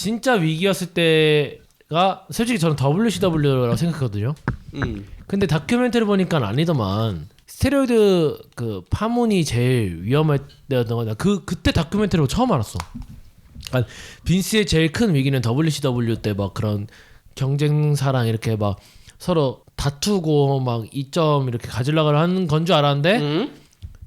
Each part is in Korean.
진짜 위기였을 때가 솔직히 저는 WCW라고 생각하거든요. 근데 다큐멘터리 보니까 아니더만 스테로이드 그 파문이 제일 위험했던 거냐. 그때 다큐멘터리로 처음 알았어. 그러니까 빈스의 제일 큰 위기는 WCW 때 막 그런 경쟁사랑 이렇게 막 서로 다투고 막 2점 이렇게 가지려고 하는 건 줄 알았는데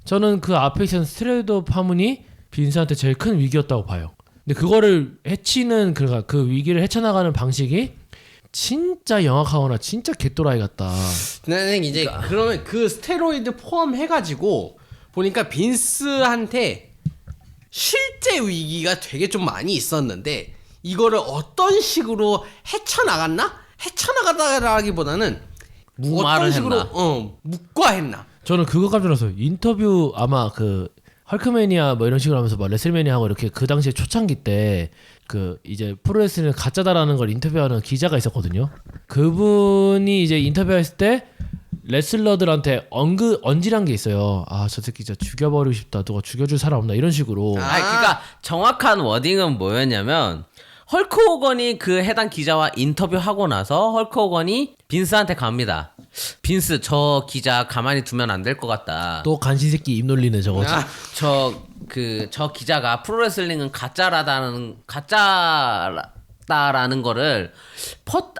저는 그 앞에 있었던 스테로이드 파문이 빈스한테 제일 큰 위기였다고 봐요. 근데 그거를 해치는 그 위기를 헤쳐나가는 방식이 진짜 영악하거나 진짜 개또라이 같다. 나는 이제 그러면 그 스테로이드 포함해가지고 보니까 빈스한테 실제 위기가 되게 좀 많이 있었는데 이거를 어떤 식으로 헤쳐나갔나? 헤쳐나가다라기보다는 무마를 어떤 식으로 했나? 묵과했나? 저는 그거 깜짝 놀랐어요. 인터뷰 아마 그 헐크매니아 뭐 이런 식으로 하면서 막 레슬매니아 하고 이렇게 그 당시에 초창기 때 그 이제 프로레슬링은 가짜다라는 걸 인터뷰하는 기자가 있었거든요. 그분이 이제 인터뷰했을 때 레슬러들한테 언질한 게 있어요. 아, 저 새끼 진짜 죽여버리고 싶다. 누가 죽여줄 사람 없나 이런 식으로. 그러니까 정확한 워딩은 뭐였냐면 헐크 호건이 그 해당 기자와 인터뷰하고 나서 헐크 호건이 빈스한테 갑니다. 빈스, 저 기자 가만히 두면 안 될 것 같다. 또 간신 새끼 입 놀리네 저거. 저 기자가 프로레슬링은 가짜라는 거를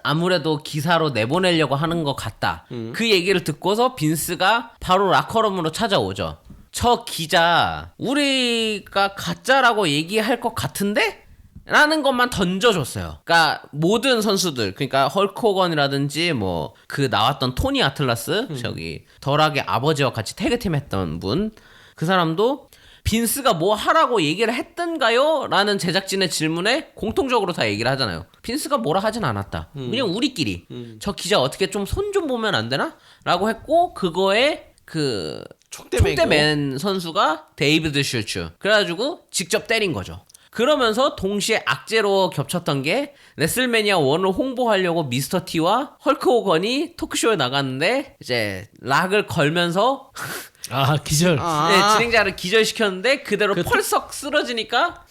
아무래도 기사로 내보내려고 하는 것 같다. 그 얘기를 듣고서 빈스가 바로 라커룸으로 찾아오죠. 저 기자 우리가 가짜라고 얘기할 것 같은데? 라는 것만 던져줬어요. 그러니까 모든 선수들, 그러니까 헐크 호건이라든지 뭐 그 나왔던 토니 아틀라스, 저기 덜하게 아버지와 같이 태그팀 했던 분, 그 사람도 빈스가 뭐 하라고 얘기를 했던가요? 라는 제작진의 질문에 공통적으로 다 얘기를 하잖아요. 빈스가 뭐라 하진 않았다. 그냥 우리끼리 저 기자 어떻게 좀 손 좀 보면 안 되나? 라고 했고 그거에 그 촉대맨 선수가 데이비드 슐츠 그래가지고 직접 때린 거죠. 그러면서 동시에 악재로 겹쳤던 게 레슬매니아 1을 홍보하려고 미스터 T와 헐크 호건이 토크쇼에 나갔는데 이제 락을 걸면서 기절. 네, 진행자를 기절시켰는데 그대로 펄썩 쓰러지니까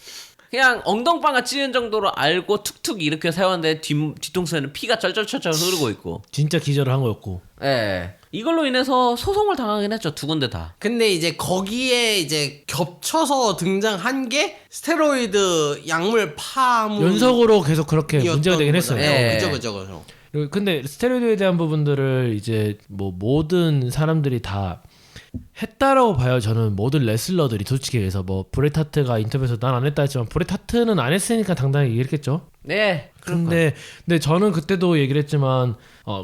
그냥 엉덩방아 찌는 정도로 알고 툭툭 일으켜 세웠는데 뒤통수에는 피가 쩔쩔쩔쩔 흐르고 있고 진짜 기절을 한 거였고. 예. 이걸로 인해서 소송을 당하긴 했죠. 두 군데 다. 근데 이제 거기에 이제 겹쳐서 등장한 게 스테로이드 약물 파문 연속으로 계속 그렇게 문제가 되긴 했어요. 예. 그죠. 근데 스테로이드에 대한 부분들을 이제 뭐 모든 사람들이 다 했다라고 봐요. 저는 모든 레슬러들이 솔직히 해서 뭐 브렛 하트가 인터뷰에서 난 안 했다 했지만 브렛 하트는 안 했으니까 당당히 얘기했겠죠. 네. 근데 저는 그때도 얘기를 했지만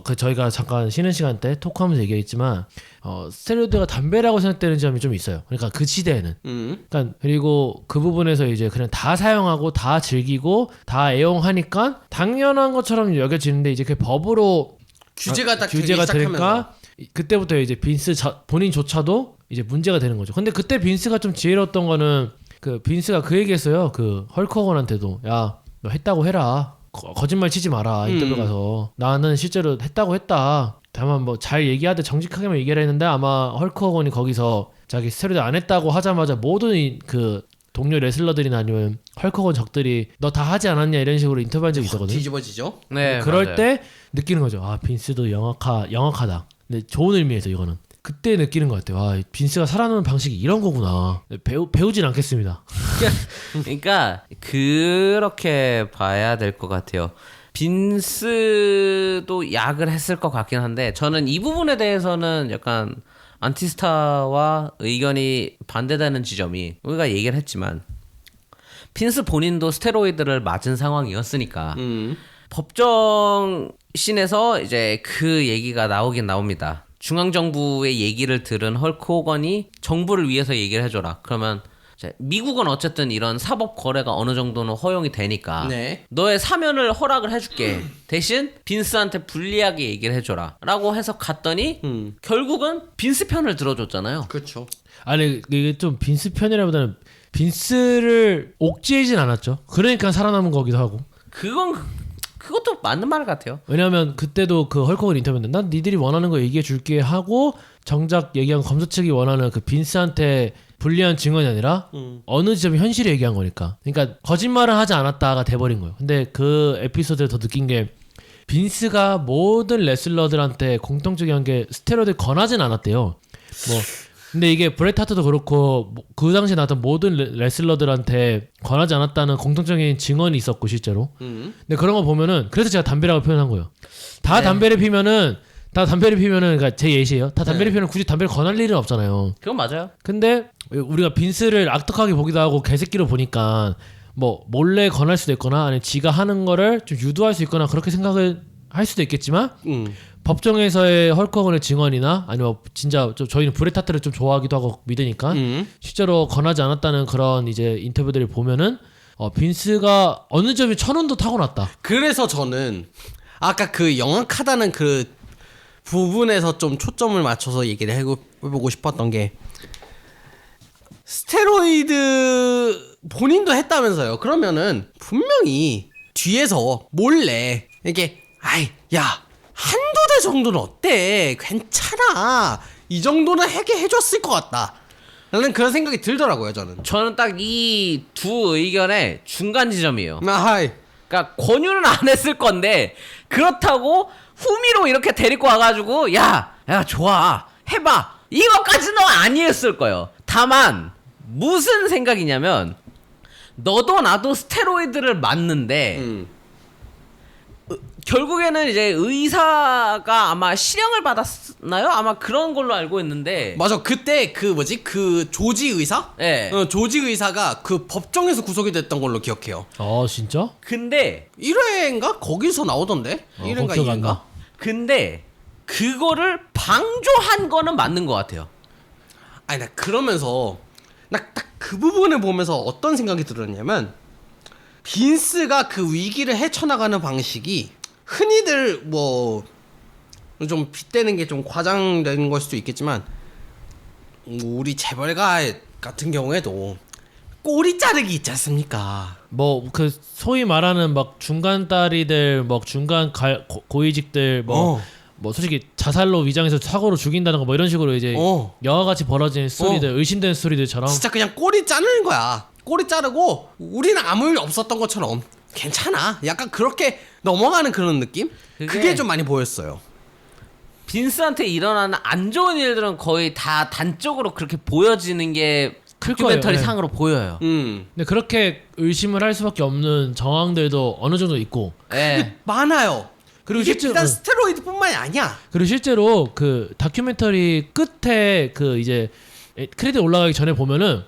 그 저희가 잠깐 쉬는 시간 때 토크하면서 얘기했지만 스테로이드가 담배라고 생각되는 점이 좀 있어요. 그러니까 그 시대에는. 그러니까 그리고 그 부분에서 이제 그냥 다 사용하고 다 즐기고 다 애용하니까 당연한 것처럼 여겨지는데 이제 그 법으로 규제가 딱 규제가 되기 되니까 그때부터 이제 빈스 본인조차도 이제 문제가 되는 거죠. 근데 그때 빈스가 좀 지혜로웠던 거는 그 빈스가 그 얘기했어요. 그 헐크 호건한테도 야, 너 했다고 해라. 거짓말 치지 마라. 인터뷰 가서 나는 실제로 했다고 했다. 다만 뭐 잘 얘기하되 정직하게만 얘기를 했는데 아마 헐크 호건이 거기서 자기 스테로이드 안 했다고 하자마자 모든 그 동료 레슬러들이나 아니면 헐크 호건 적들이 너 다 하지 않았냐 이런 식으로 인터뷰한 적이 있었거든요. 뒤집어지죠. 네. 그럴 맞아요. 때 느끼는 거죠. 아, 빈스도 영악하다. 근데 좋은 의미에서 이거는 그때 느끼는 것 같아요. 아, 빈스가 살아남는 방식이 이런 거구나. 배우진 않겠습니다. 그러니까 그렇게 봐야 될 것 같아요. 빈스도 약을 했을 것 같긴 한데 저는 이 부분에 대해서는 약간 안티스타와 의견이 반대되는 지점이 우리가 얘기를 했지만 빈스 본인도 스테로이드를 맞은 상황이었으니까 법정신에서 이제 그 얘기가 나오긴 나옵니다. 중앙정부의 얘기를 들은 헐크 호건이 정부를 위해서 얘기를 해줘라. 그러면 이제 미국은 어쨌든 이런 사법 거래가 어느 정도는 허용이 되니까 네. 너의 사면을 허락을 해줄게. 대신 빈스한테 불리하게 얘기를 해줘라. 라고 해서 갔더니 결국은 빈스 편을 들어줬잖아요. 그렇죠. 아니 이게 좀 빈스 편이라보다는 빈스를 옥죄이진 않았죠. 그러니까 살아남은 거기도 하고. 그것도 맞는 말 같아요. 왜냐하면 그때도 그 헐크호건 인터뷰인데 난 니들이 원하는 거 얘기해 줄게 하고 정작 얘기한 검사 측이 원하는 그 빈스한테 불리한 증언이 아니라 어느 지점이 현실을 얘기한 거니까. 그러니까 거짓말을 하지 않았다가 돼버린 거예요. 근데 그 에피소드에 더 느낀 게 빈스가 모든 레슬러들한테 공통적인 게 스테로이드 권하진 않았대요. 뭐 근데 이게 브렛 하트도 그렇고 그 당시에 나왔던 모든 레슬러들한테 권하지 않았다는 공통적인 증언이 있었고 실제로. 근데 그런 거 보면은 그래서 제가 담배라고 표현한 거예요. 다 담배를 피면은 그러니까 제 예시예요. 다 담배를 피우면 굳이 담배를 권할 일은 없잖아요. 그건 맞아요. 근데 우리가 빈스를 악덕하게 보기도 하고 개새끼로 보니까 뭐 몰래 권할 수도 있거나 아니면 지가 하는 거를 좀 유도할 수 있거나 그렇게 생각을 할 수도 있겠지만 법정에서의 헐크호건의 증언이나 아니면 진짜 저희는 브렛 하트를 좀 좋아하기도 하고 믿으니까 실제로 권하지 않았다는 그런 이제 인터뷰들을 보면은 빈스가 어느 점이 천운도 타고났다. 그래서 저는 아까 그 영악하다는 그 부분에서 좀 초점을 맞춰서 얘기를 해보고 싶었던 게 스테로이드 본인도 했다면서요. 그러면은 분명히 뒤에서 몰래 이렇게 아이 야 한두 대 정도는 어때? 괜찮아. 이 정도는 하게 해줬을 것 같다. 라는 그런 생각이 들더라고요. 저는 딱 이 두 의견의 중간 지점이에요. 하이. 그러니까 권유는 안 했을 건데 그렇다고 후미로 이렇게 데리고 와가지고 야 좋아 해봐 이거까지는 아니었을 거예요. 다만 무슨 생각이냐면 너도 나도 스테로이드를 맞는데 결국에는 이제 의사가 아마 실형을 받았나요? 아마 그런 걸로 알고 있는데 맞아. 그때 그 뭐지? 그 조지 의사? 네. 조지 의사가 그 법정에서 구속이 됐던 걸로 기억해요. 진짜? 근데 1회인가? 거기서 나오던데? 1회인가 기억 안 2회인가? 나. 근데 그거를 방조한 거는 맞는 것 같아요. 아니 나 그러면서 나 딱 그 부분을 보면서 어떤 생각이 들었냐면 빈스가 그 위기를 헤쳐나가는 방식이 흔히들 뭐 좀 빗대는 게 좀 과장된 걸 수도 있겠지만 우리 재벌가 같은 경우에도 꼬리 자르기 있지 않습니까? 뭐 그 소위 말하는 막 중간 딸이들, 막 중간 고위직들, 뭐 솔직히 자살로 위장해서 사고로 죽인다는 거 뭐 이런 식으로 이제 영화같이 벌어진 스토리들, 의심되는 스토리들처럼 진짜 그냥 꼬리 자르는 거야. 꼬리 자르고 우리는 아무 일 없었던 것처럼 괜찮아. 약간 그렇게 넘어가는 그런 느낌? 그게 좀 많이 보였어요. 빈스한테 일어나는 안 좋은 일들은 거의 다 단적으로 그렇게 보여지는 게 다큐멘터리 거예요. 상으로 보여요. 근데 그렇게 의심을 할 수밖에 없는 정황들도 어느 정도 있고. 예. 많아요. 그리고 이게 실제로 비단 스테로이드뿐만이 아니야. 그리고 실제로 그 다큐멘터리 끝에 그 이제 크레딧 올라가기 전에 보면은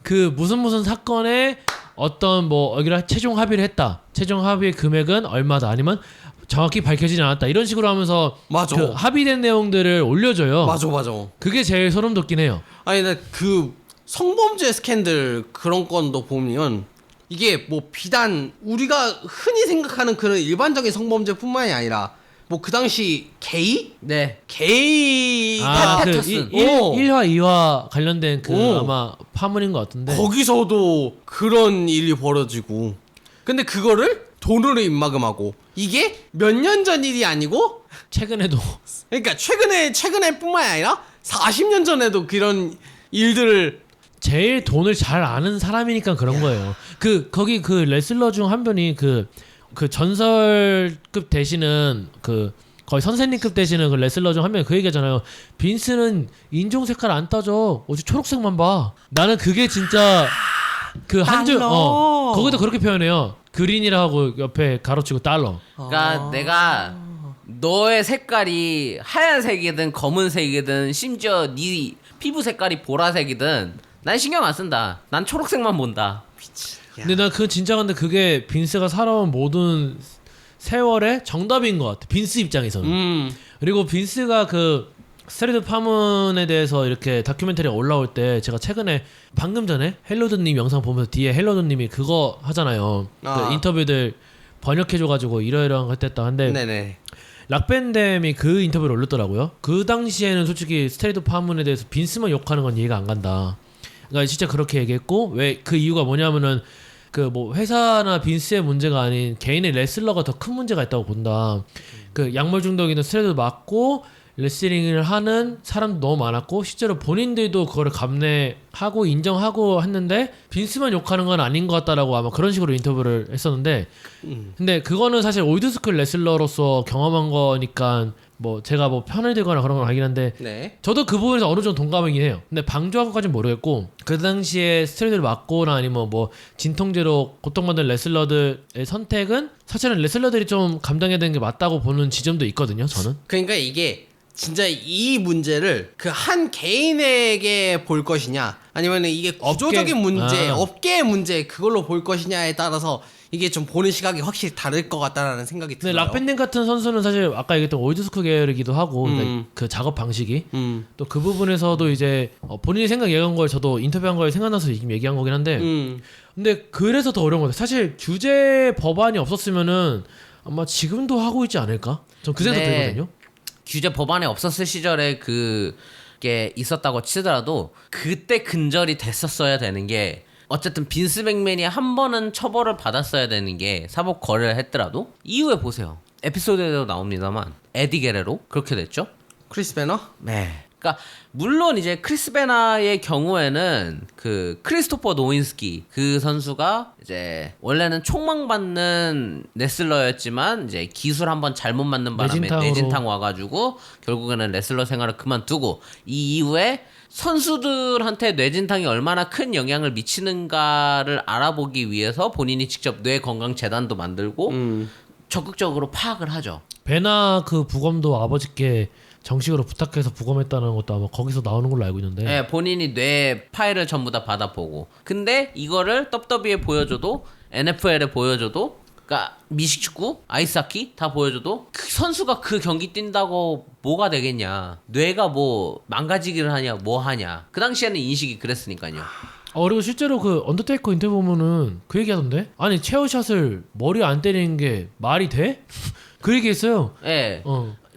그 무슨 사건에 어떤 뭐 여기를 최종 합의를 했다. 최종 합의 금액은 얼마다. 아니면 정확히 밝혀지지 않았다. 이런 식으로 하면서 맞아. 그 합의된 내용들을 올려줘요. 맞아. 그게 제일 소름 돋긴 해요. 아니 나 그 성범죄 스캔들 그런 건도 보면 이게 뭐 비단 우리가 흔히 생각하는 그런 일반적인 성범죄뿐만이 아니라 뭐 그 당시 게이? 네. 게이 그 패터슨. 1화 2화 관련된 그 아마 파문인 것 같은데. 거기서도 그런 일이 벌어지고 근데 그거를 돈으로 입막음하고 이게 몇 년 전 일이 아니고 최근에도 그러니까 최근에 뿐만이 아니라 40년 전에도 그런 일들을 제일 돈을 잘 아는 사람이니까 그런 거예요. 거기 그 레슬러 중 한 분이 그 전설급 되시는 그 거의 선생님급 되시는 그 레슬러 중 한 명이 그 얘기하잖아요. 빈스는 인종 색깔 안 따져. 오직 초록색만 봐. 나는 그게 진짜 그 한 줄 거기도 그렇게 표현해요. 그린이라 하고 옆에 가로치고 달러. 그러니까 내가 너의 색깔이 하얀색이든 검은색이든 심지어 네 피부 색깔이 보라색이든 난 신경 안 쓴다. 난 초록색만 본다. 근데 난 근데 그게 빈스가 살아온 모든 세월의 정답인 것 같아. 빈스 입장에서는. 그리고 빈스가 그 스테로이드 파문에 대해서 이렇게 다큐멘터리가 올라올 때 제가 최근에 방금 전에 헬로드님 영상 보면서 뒤에 헬로드님이 그거 하잖아요. 그 인터뷰들 번역해줘가지고 이러이러한 거 했댔다. 근데 네네. 락밴댐이 그 인터뷰를 올렸더라고요. 그 당시에는 솔직히 스테로이드 파문에 대해서 빈스만 욕하는 건 이해가 안 간다. 그러니까 진짜 그렇게 얘기했고 왜 그 이유가 뭐냐면은 그 뭐 회사나 빈스의 문제가 아닌 개인의 레슬러가 더 큰 문제가 있다고 본다. 그 약물 중독이든 스테로이드 맞고 레슬링을 하는 사람도 너무 많았고 실제로 본인들도 그거를 감내하고 인정하고 했는데 빈스만 욕하는 건 아닌 것 같다라고 아마 그런 식으로 인터뷰를 했었는데 근데 그거는 사실 올드스쿨 레슬러로서 경험한 거니까 뭐 제가 뭐 편을 들거나 그런 건 아니긴 한데 네. 저도 그 부분에서 어느 정도 동감이긴 해요. 근데 방조하고까지는 모르겠고 그 당시에 스트레이트를 맞거나 아니면 뭐 진통제로 고통받는 레슬러들의 선택은 사실은 레슬러들이 좀 감당해야 되는 게 맞다고 보는 지점도 있거든요. 저는. 그러니까 이게 진짜 이 문제를 그 한 개인에게 볼 것이냐 아니면 이게 구조적인 문제, 업계의 문제 그걸로 볼 것이냐에 따라서 이게 좀 보는 시각이 확실히 다를 것 같다라는 생각이 근데 들어요. 락밴딩 같은 선수는 사실 아까 얘기했던 올드스쿨 계열이기도 하고 그러니까 그 작업 방식이 또 그 부분에서도 이제 본인이 생각 얘기한 걸 저도 인터뷰한 걸 생각나서 지금 얘기한 거긴 한데 근데 그래서 더 어려운 것 같아요. 사실 규제 법안이 없었으면은 아마 지금도 하고 있지 않을까? 전 그 생각 들거든요. 규제 법안이 없었을 시절에 그게 있었다고 치더라도 그때 근절이 됐었어야 되는 게 어쨌든 빈스 맥맨이 한 번은 처벌을 받았어야 되는 게 사법 거래를 했더라도 이후에 보세요. 에피소드에도 나옵니다만 에디 게레로 그렇게 됐죠. 크리스 베너? 네. 그러니까 물론 이제 크리스 베나의 경우에는 그 크리스토퍼 노인스키 그 선수가 이제 원래는 총망받는 레슬러였지만 이제 기술 한번 잘못 맞는 바람에 내진탕 와가지고 결국에는 레슬러 생활을 그만두고 이 이후에 선수들한테 뇌진탕이 얼마나 큰 영향을 미치는가를 알아보기 위해서 본인이 직접 뇌건강재단도 만들고 적극적으로 파악을 하죠. 베나 그 부검도 아버지께 정식으로 부탁해서 부검했다는 것도 아마 거기서 나오는 걸로 알고 있는데 네, 본인이 뇌 파일을 전부 다 받아보고 근데 이거를 WWE에 보여줘도 NFL에 보여줘도 그러니까 미식축구, 아이스하키 다 보여줘도 그 선수가 그 경기 뛴다고 뭐가 되겠냐 뇌가 뭐 망가지기를 하냐 뭐 하냐 그 당시에는 인식이 그랬으니까요. 그리고 실제로 그 언더테이커 인터뷰 보면은 그 얘기하던데 아니 체어샷을 머리 안 때리는 게 말이 돼? 그 얘기했어요. 예.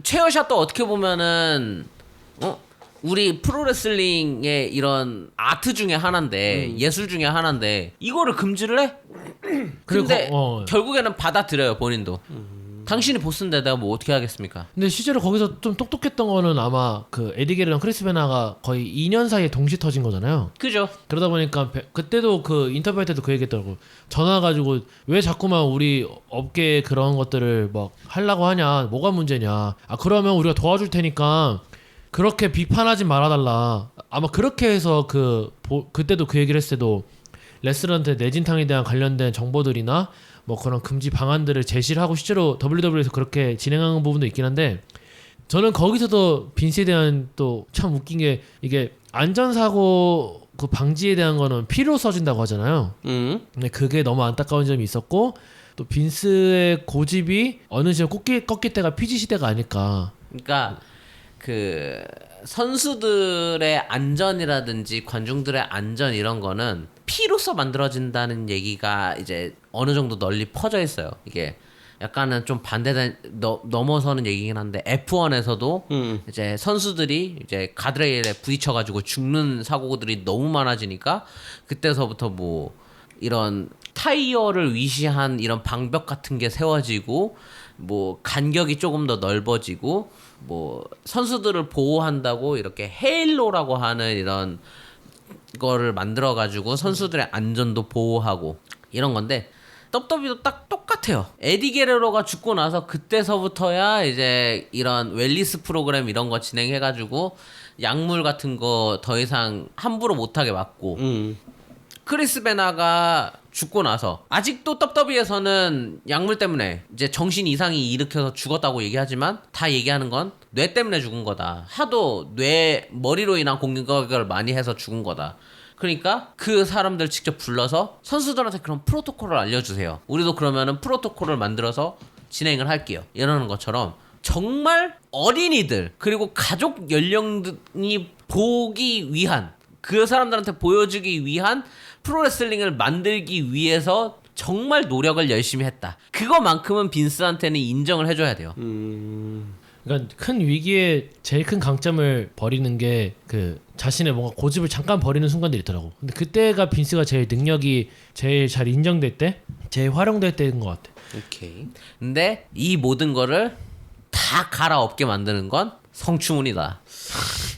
체어샷도 어떻게 보면은 우리 프로레슬링의 이런 아트 중에 하나인데 예술 중에 하나인데 이거를 금지를 해? 근데 결국에는 받아들여요 본인도. 당신이 보스인데 내가 뭐 어떻게 하겠습니까? 근데 실제로 거기서 좀 똑똑했던 거는 아마 그 에디 게르랑 크리스 베나가 거의 2년 사이에 동시 터진 거잖아요. 그죠. 그러다 보니까 그때도 그 인터뷰할 때도 그 얘기했더라고. 전화 가지고 왜 자꾸만 우리 업계에 그런 것들을 막 하려고 하냐, 뭐가 문제냐. 그러면 우리가 도와줄 테니까 그렇게 비판하지 말아달라. 아마 그렇게 해서 그때도 그 얘기를 했을 때도 레슬러한테 내진탕에 대한 관련된 정보들이나 뭐 그런 금지 방안들을 제시를 하고 실제로 WWE에서 그렇게 진행하는 부분도 있긴 한데 저는 거기서도 빈스에 대한 또 참 웃긴 게 이게 안전사고 그 방지에 대한 거는 피로 써진다고 하잖아요. 근데 그게 너무 안타까운 점이 있었고 또 빈스의 고집이 어느 시점 꺾일 때가 피지 시대가 아닐까. 그러니까 그 선수들의 안전이라든지 관중들의 안전 이런 거는 피로서 만들어진다는 얘기가 이제 어느 정도 널리 퍼져 있어요. 이게 약간은 좀 넘어서는 얘기긴 한데 F1에서도 이제 선수들이 이제 가드레일에 부딪혀가지고 죽는 사고들이 너무 많아지니까 그때서부터 뭐 이런 타이어를 위시한 이런 방벽 같은 게 세워지고 뭐 간격이 조금 더 넓어지고 뭐 선수들을 보호한다고 이렇게 헤일로라고 하는 이런 거를 만들어 가지고 선수들의 안전도 보호하고 이런 건데 WWE도 딱 똑같아요. 에디 게레로가 죽고 나서 그때서부터야 이제 이런 웰리스 프로그램 이런 거 진행해 가지고 약물 같은 거 더 이상 함부로 못하게 막고 크리스 베나가 죽고 나서 아직도 WWE에서는 약물 때문에 이제 정신 이상이 일으켜서 죽었다고 얘기하지만 다 얘기하는 건 뇌 때문에 죽은 거다. 하도 머리로 인한 공격을 많이 해서 죽은 거다. 그러니까 그 사람들 직접 불러서 선수들한테 그런 프로토콜을 알려주세요. 우리도 그러면은 프로토콜을 만들어서 진행을 할게요. 이러는 것처럼 정말 어린이들 그리고 가족 연령이 보기 위한 그 사람들한테 보여주기 위한 프로레슬링을 만들기 위해서 정말 노력을 열심히 했다. 그거만큼은 빈스한테는 인정을 해줘야 돼요. 그러니까 큰 위기에 제일 큰 강점을 버리는 게 그 자신의 뭔가 고집을 잠깐 버리는 순간들이 있더라고. 근데 그때가 빈스가 제일 능력이 제일 잘 인정될 때, 제일 활용될 때인 것 같아. 오케이. 근데 이 모든 거를 다 갈아엎게 만드는 건 성추문이다.